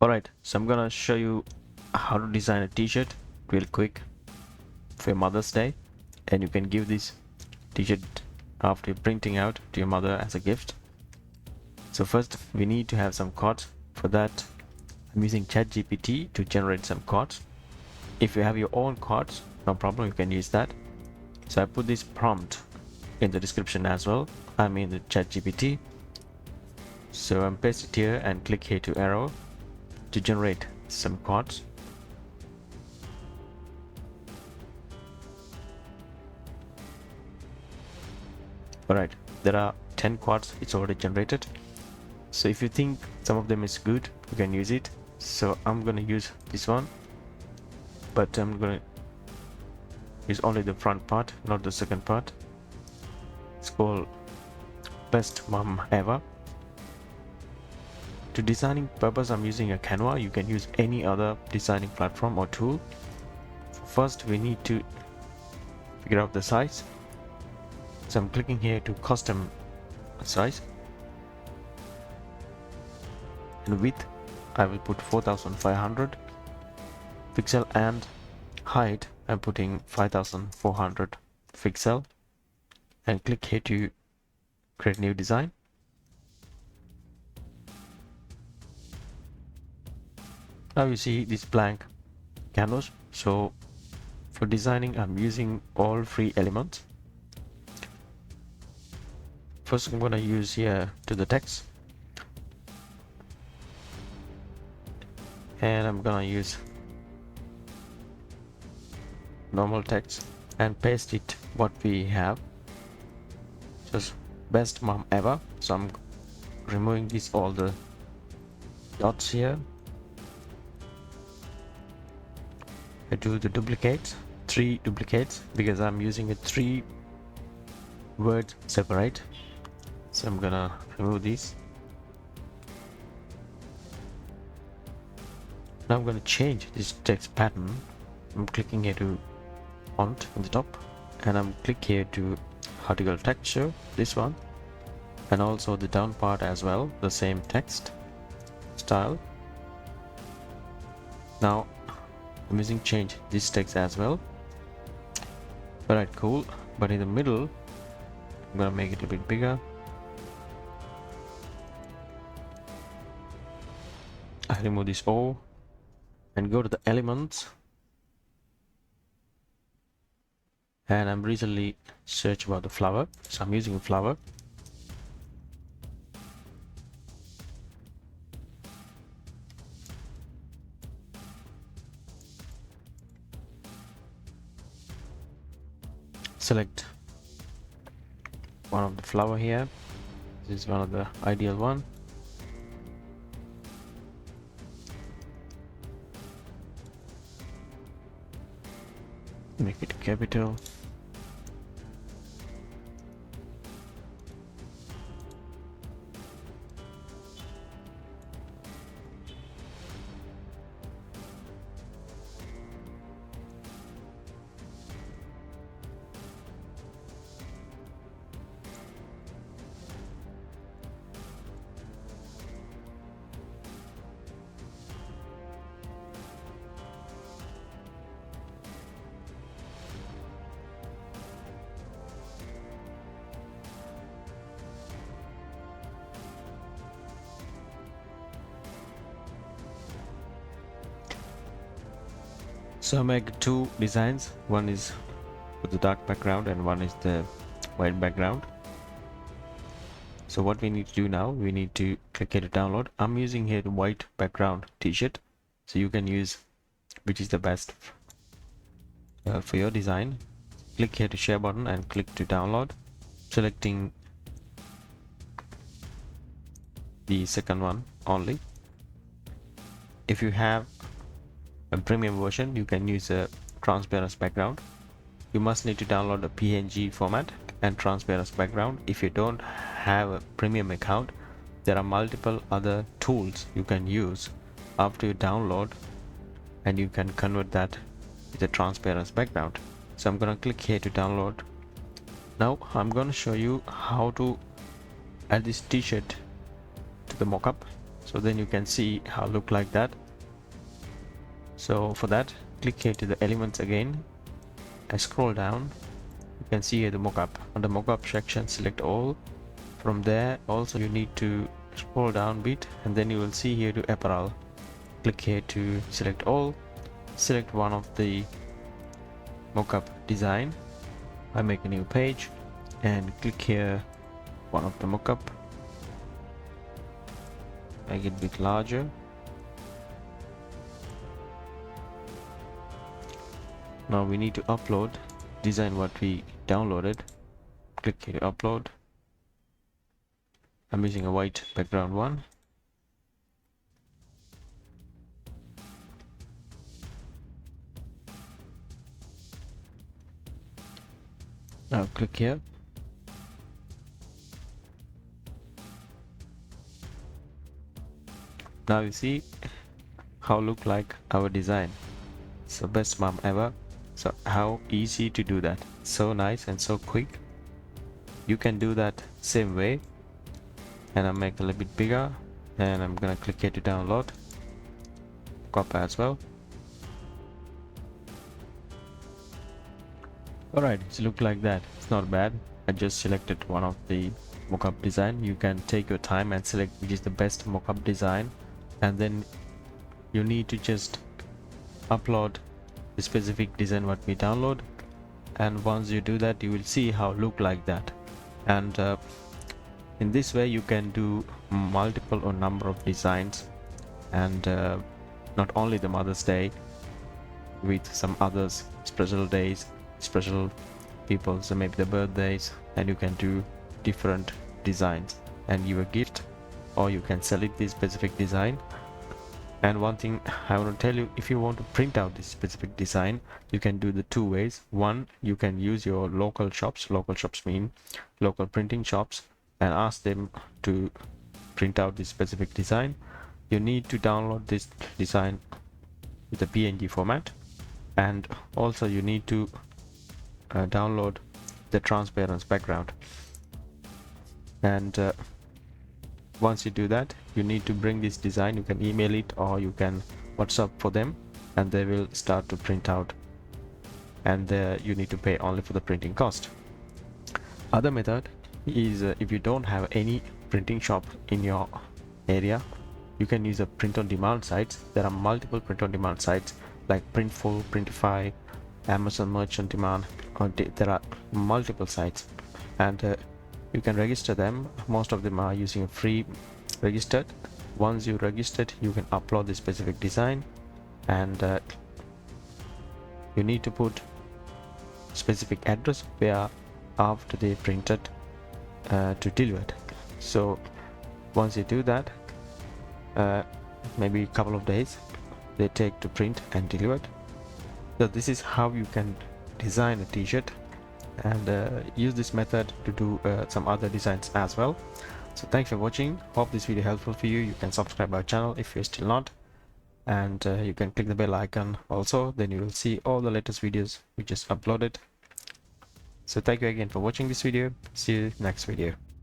Alright, so I'm gonna show you how to design a t-shirt real quick for your Mother's Day, and you can give this t-shirt after printing out to your mother as a gift. So first we need to have some cards. For that I'm using ChatGPT to generate some cards. If you have your own cards, no problem, you can use that. So I put this prompt in the description as well. I'm in the ChatGPT. So I'm paste it here and click here to arrow to generate some cards. Alright, there are 10 cards, it's already generated. So if you think some of them is good, you can use it. So I'm gonna use this one, but I'm gonna use only the front part, not the second part. It's called Best Mom Ever. To designing purpose, I'm using a Canva. You can use any other designing platform or tool. First we need to figure out the size. So I'm clicking here to custom size, and width I will put 4500 pixel, and height I'm putting 5400 pixel, and click here to create new design. Now you see this blank canvas. So for designing I'm using all free elements. First I'm gonna use here to the text, and I'm gonna use normal text and paste it what we have, just Best Mom Ever. So I'm removing this all the dots here. I do the duplicates, 3 duplicates, because I'm using a 3 words separate. So I'm gonna remove these. Now I'm gonna change this text pattern. I'm clicking here to font in the top, and I'm click here to article texture, this one, and also the down part as well, the same text style. Now I'm using change this text as well. Alright, cool. But in the middle I'm gonna make it a bit bigger. I remove this O and go to the elements, and I'm recently searched about the flower, so I'm using a flower. Select one of the flower here. This is one of the ideal one. Make it capital. So I make 2 designs, one is with the dark background and one is the white background. So what we need to do now, we need to click here to download. I'm using here the white background t-shirt, so you can use which is the best for your design. Click here to share button and click to download, selecting the second one only. If you have a premium version, you can use a transparent background. You must need to download a PNG format and transparent background. If you don't have a premium account, there are multiple other tools you can use after you download, and you can convert that with a transparent background. So I'm gonna click here to download. Now I'm gonna show you how to add this t-shirt to the mockup. So so then you can see how look like that. So for that, click here to the elements again and scroll down. You can see here the mockup. On the mockup section, select all. From there also you need to scroll down a bit, and then you will see here to apparel. Click here to select all. Select one of the mockup design. I make a new page and click here one of the mockup. Make it a bit larger. Now we need to upload design what we downloaded. Click here to upload. I'm using a white background one. Now click here. Now you see how look like our design. So best mom ever. So how easy to do that, so nice and so quick. You can do that same way, and I'll make it a little bit bigger, and I'm gonna click here to download copy as well. Alright, it's look like that. It's not bad. I just selected one of the mockup design. You can take your time and select which is the best mockup design, and then you need to just upload the specific design what we download, and once you do that you will see how look like that. And in this way you can do multiple or number of designs, and not only the Mother's Day, with some others special days, special people, so maybe the birthdays, and you can do different designs and give a gift, or you can sell it this specific design. And one thing I want to tell you, if you want to print out this specific design, you can do the two ways. One, you can use your local shops. Local shops mean local printing shops, and ask them to print out this specific design. You need to download this design with a PNG format, and also you need to download the transparent background. And once you do that, you need to bring this design. You can email it or you can WhatsApp for them, and they will start to print out, and you need to pay only for the printing cost. Other method is if you don't have any printing shop in your area, you can use a print on demand sites. There are multiple print on demand sites like Printful, Printify, Amazon Merchant Demand, or there are multiple sites, and you can register them. Most of them are using a free registered. Once you registered, you can upload the specific design, and you need to put specific address where after they printed to deliver. So once you do that, maybe a couple of days they take to print and deliver. So this is how you can design a t-shirt, and use this method to do some other designs as well. So thanks for watching. Hope this video helpful for you. You can subscribe our channel if you're still not, and you can click the bell icon also, then you will see all the latest videos we just uploaded. So thank you again for watching this video. See you next video.